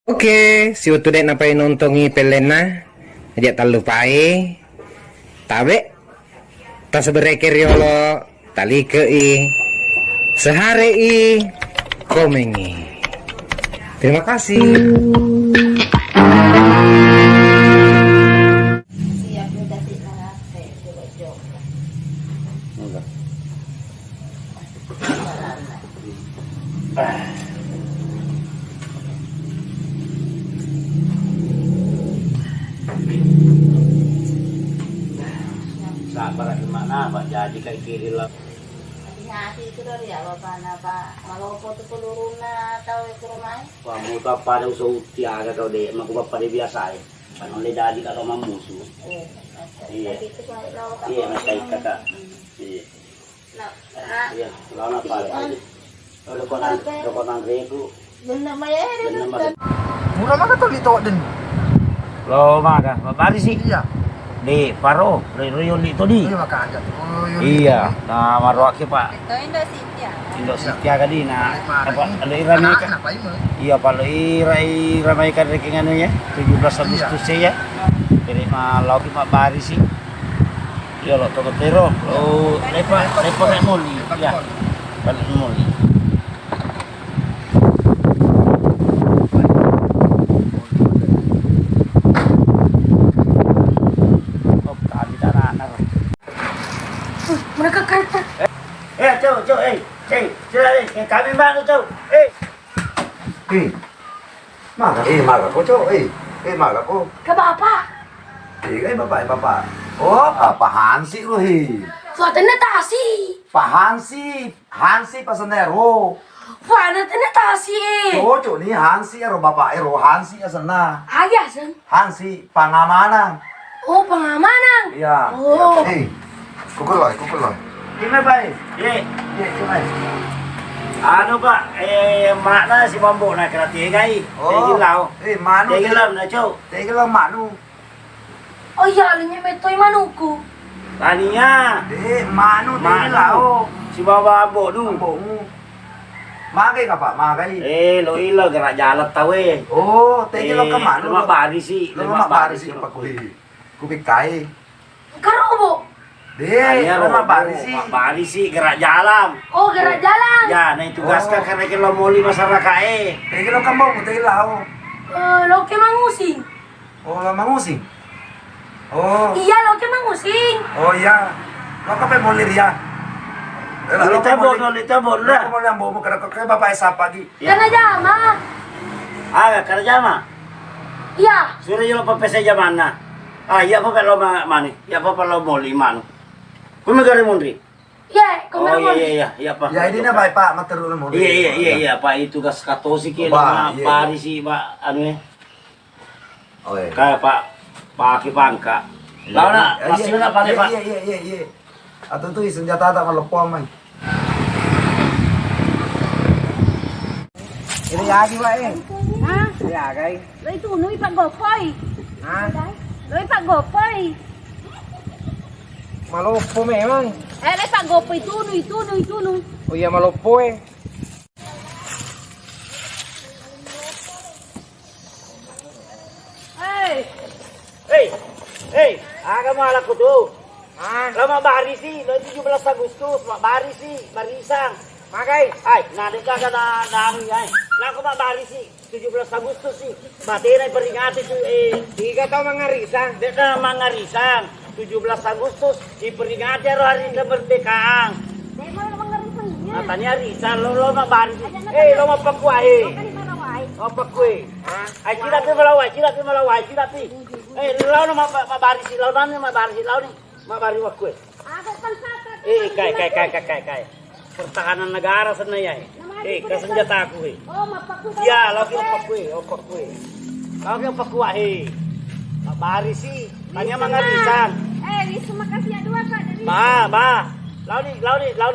Oke, si utude napai nontongi pelena, aja tak lupai, tabe, tak sebereke riolo, tali kei, sehari i, komengi. Terima kasih. Siap udah sih nangate coba jok. Sabar gimana Pak, jadi kayak kiri lah. Hati itu dari ya bapak napa kalau foto peluruna atau ke rumah. Wah, mau apa ada usaha tiaga kau deh, mau bapak dia biasa ya. Kan oleh dadi kalau mamusu. Iya. Itu kalau lawan Iya, macam kakak. Iya. Nah, Iya, lawan apa lagi? Rokonan reku. benar maya Benar. Murah mana tuh dito din? Lo maka, bapak sih. Iya. Di paro, riyon itu di. Iya makanya. Oh, Iya, nah maruaki Pak. itu Indonesia. Indo tiaga di na apa ada irami Anak kan? apa ini? Iya, kalau iramai kan reking ano ya, 17 Agustus ya. Jadi malau kita bari sih. Iya lo toko tero, lo lepa kayak muli, ya. Balik muli. Oh, tadi anak. Mereka kata Cow, kami mana cow? Maga ko, Cho. Maga ko. ke bapak. Bapak. Oh, Pak Hansi lo, Suatanya tasi. Pak Hansi pasanero. Suatanya tasi. Cocok nih Hansi ero Bapak ero Hansi asana. Ayah sen. Hansi pangamanan. Oh pengamanan. Iya. Oh. Kukuloy. Gimana Pak? Ye. Gimana? Ano Pak? Makna si Bambo na kena tigay. Oh. Tigilaw. Manu. Tigilaw na cow. Tigilaw manu. Oh iya, alinya metoy manuku. Taniya. Manu tigilaw. Si Bambo nu. Ambomu. Magay ka pa, magay. Lo ilo gerak jalan tawe. Oh, tigilaw ka manu. Lima bari si. Lima bari sih pak kuy. Kupikai. Karo bo. Lima bari sih. Bari si gerak jalan. Oh gerak jalan. Ya, na itugaskan karena kita muli masyarakat Tigilaw ka mo, tigilaw. Loke mangusing. Oh, mangusing. Oh. Iya loke mangusing. Oh iya. Lo ka pa mo liria. Litabon Lo na. mo lang mo kada kay bapak sa pagi. Karena jama. Kerja mah. Iya. Suruh yung papesa jaman na. Iya pa lo mani. Iya pa lo muli mano. Kung magari mo rin. Iya, kemarin. Iya pa. Ya ini na ba pa matero mo. Iya pa itu gas katosi kilo Ba, na iya, pari si ba ano eh. Oh iya. Kaya pa paki pangka. Law na, masih na pare pa. Iya. Atau tuh senjata tak malepo man. Ini lagi ba Ha? Ya kay. Lo itu nui pak gopoy. Ha? Lo pak gopoy. Malopo memang. Lo pak gopoy tunu. Oh iya malopo eh. Hey, aga mo alam ko to. Lama bari si, lo 17 Agustus, bari si, barisang. Magay. Ay, nadik ka na ano yan. Lang ko bari si, 17 Agustus si. Matera peringati si Tiga tau mangarisang. Dito na mga risang. 17 Agustus, iperingati hari kemerdekaan. Natanya risang, lo bari si. Lo mapakwa Oh, pakwe. Ay, sila malaway. Law na mabari si, law ni. Mabari wakwe. Kay. Pertahanan negara sana ya. Kesenjata aku Ya, lagi pakwe. Lagi pakwa Mabari si, tanya mangarisan. Terima kasih ya dua kak dari. Ba. Law ni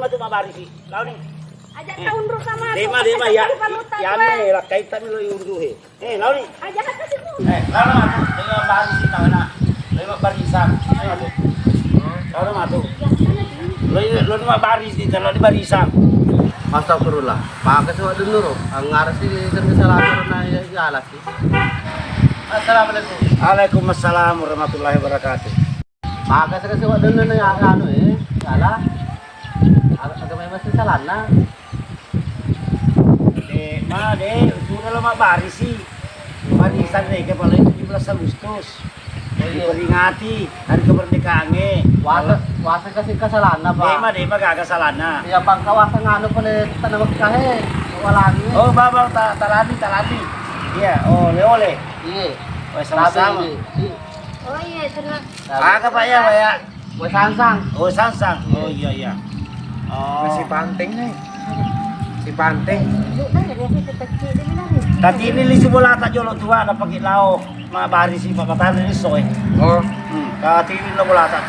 matu mabari si. Law ni. Ajak tahun ru sama. Dema ya. Yan kaitan lo yung he. Law ni. Ajak kasih pun. Law na matu. Dengan bari si tahu na. Lima barisan. Law na matu. Lo ni mabari si, lo ni barisan. Astagfirullah. Maka suwa dulu. Ang aras di kesalahan na ialas. Assalamualaikum. Waalaikumsalam warahmatullahi wabarakatuh. Maka sa suwa dulu na ano salah. Agak may masih salah na. Sudah lama baris sih. Barisan deh, kepala 17 Agustus. Diperingati hari kemerdekaannya. Wasa kasi kasalahan na ba? Deh, magkakasalan na. Kaya pangkawasan nga ano pala tanawag kahe. Wala niya. Oh, babang talati. Iya, ole. Iya. Oh, sama-sama. Oh iya, tenang. Pak ya. Wes sangsang. Oh, sangsang. Oh, iya. Oh. Si Panteng nih. Si Panteng. Duk na, jadi kita kecil din na rin. Tadi ini li simula tak jolok tua na pakai lauk. Mabari si papatan ini soy. Oh, Tadi ini lo mulata.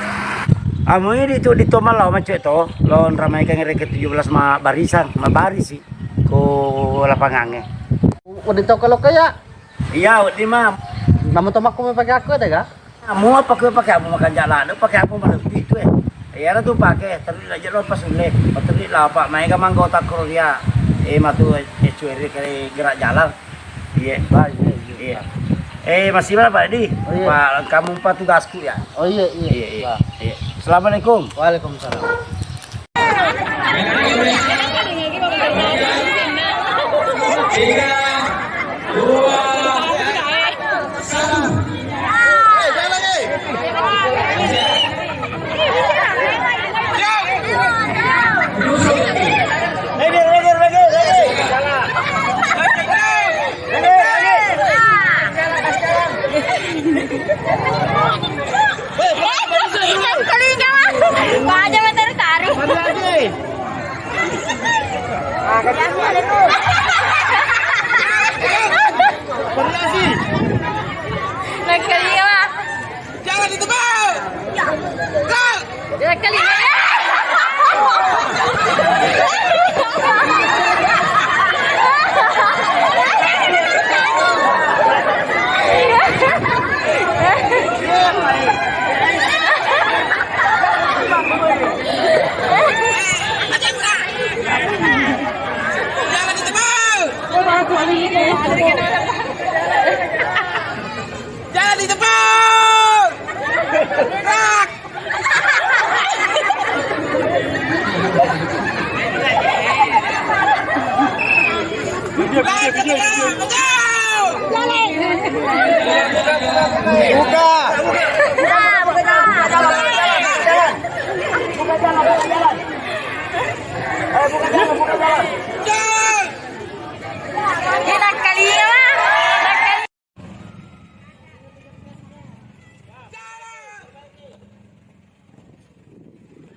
Amo ini dito malaw macam itu. Lo ramai kang reket 17 barisan, barisi ko lapangange. Udah tau kalau kaya. Iya, di mah. Namun tomak ko may pakai aku ada ga? Amo pakai amo makan jalan, pakai apa mana itu ya na tu pakai, tapi aja lo pas ulle. Tapi lah pak, mai ka manggo tak kro dia. Matu cueri kali gerak jalan. Iya. Iya. Masih mana Pak Edi? Oh, iya. Pak, kamu tugasku ya? Oh iya. Iya. Assalamualaikum. Waalaikumsalam. Pak, jangan tarik-tarik. Nagkalima. Jangan ditebak. Nagkalima. Jangan ditebak. Gerak. Nagkalima.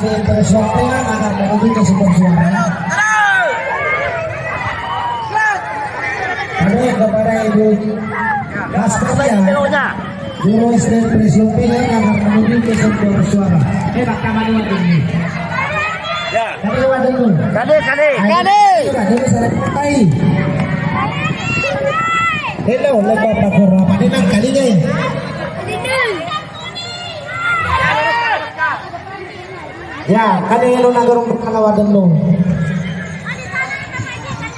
Perswakilan akan menuju ke sumber suara. Ada kepada Ibu Laskanya, Guru SD Perswakilan akan menuju ke sumber suara. Bakal ini. Ya. Kade wadenu. Kade. Kade salah pakai. Hello, lepas pakor apa ni nang kali ni? Ya, kade yang nagorong berkalawadan lo.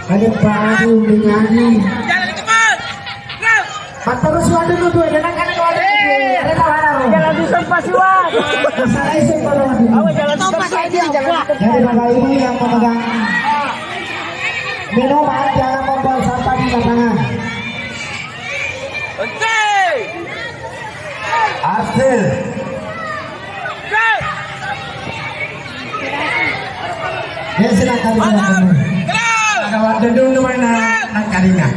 Kade pagi menyanyi. Jalan cepat. Gerak. Terus wadan lo tuh, jangan kade wadan. Ada tawaran. Jalan di tempat siwan. Masalah itu kalau wadan. Awas jalan di tempat dia jalan. Jadi bapak ibu yang memegang minuman jangan membuang sampah di lapangan. Henti. Hasil. Gerak. Ya silakan Gerak. ada wadah dulu mana nak kalinya.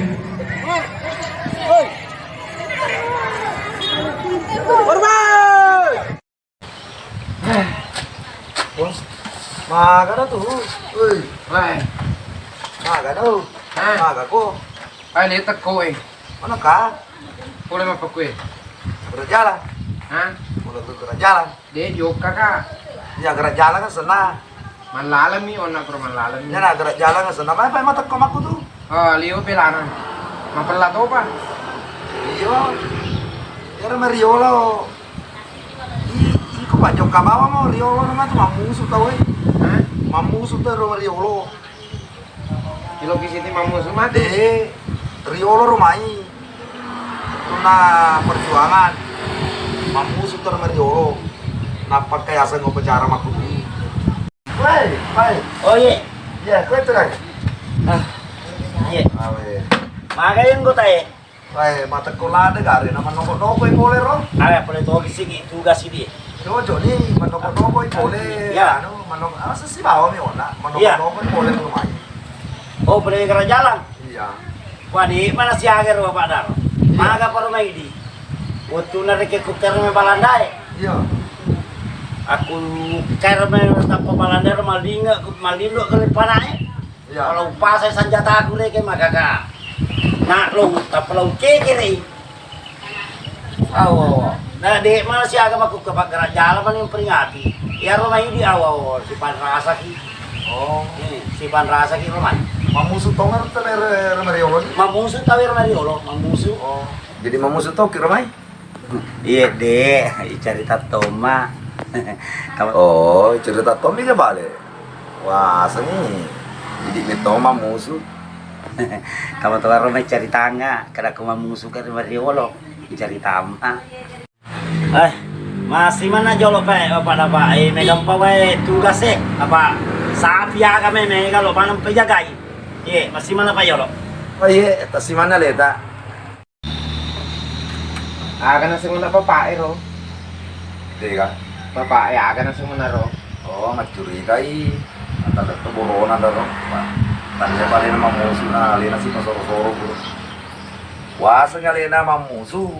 Hormat. Maga na to. Uy, Wah, maga na. Ha? Maga ko. ay litak ko eh. Ano ka? Pula mapakwe. Kerjalan. Ha? Mula to kerjalan. Di, yoka ka. Ya kerjalan ka sana. Manlalami o na pero manlalami. Ya na kerjalan ka sana. May pa matak ko mako to. Oh, liyo pilanan. Mapalato pa. Iyo. Pero Mariolo. Iko pa jok kabawa mo Riolo naman to mamuso tao eh. Ha? Mamuso to Riolo. Ilocos City mamuso mati. De Riolo rumai. Itu na perjuangan. Mamuso to Riolo. Napagkayasan ko pacara mako. Wai. Oh iya. Ya, kwento na. Iya. Awe. Magayon ko tayo. Wai, mata kolade gare naman noko-noko boleh ro. Ada boleh tahu sini tugas ini. Jojo ni manoko-noko boleh. Ya. Ano, manok asa si bawa mi ona. Ya. Manoko-noko boleh rumah. Oh boleh kerja jalan. Iya. Wah di mana si agar bapak dar? Maga paru mai di. Waktu narike kuter me balandai. Iya. Aku kira me tanpa balandai malindo ke panai. Iya. Kalau pas saya senjata aku reke maka ka. Nak lo tapi lo kekiri. Awo. Nah di mana si agar aku ke gerak jalan mana yang peringati. Ya rumah ini awo si pan rasa ki. Oh, Si pan rasa ki rumah. mamusu tonger teler Mariolo. Mamusu tawir na riolo, mamusu. Oh. Jadi mamusu to ki rumah. Iya deh, cerita Toma. Oh, cerita Tommy aja balik. Wah, seni. Jadi ni Toma mamusu. Kamu tahu rumah cari tangga, karena aku mamusu ke Mariolo, cari tama. Masih mana jolo pak, apa apa? Megang pawai tugas apa? Sapi ya kami megang lo panam penjagai. Iya, masih mana pak jolo? Oh iya, eta si mana leta? Aga na singuna babae ro. Teka. Babae aga na singuna ro. Oh, macurigai. Ata to borona daro. Tanya balik nama musuh na alena si pasoro-soro bro. Wasa ngalena mamusu.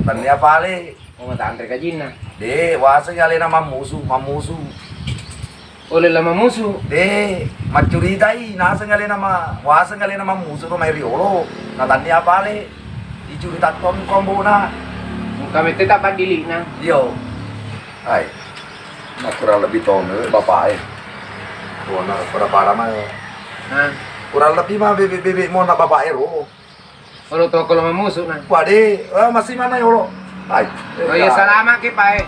Tanya balik. O matandre ka jina. De, wasa ngalena mamusu. Ole la mamuso. De, macurigai. Nasa ngalena wasa ngalena mamusu no may riolo. Natanya balik. Icuritat kombo na. Kami tetap dili na. Yo. Ay. Kurang lebih tahun bapak na para mah. Ha? Kurang lebih mah bebek mau na bapak ro. Olo to ko la mamuso na. Wade, masih mana yo lo? Ay. O iya salamat ki pae.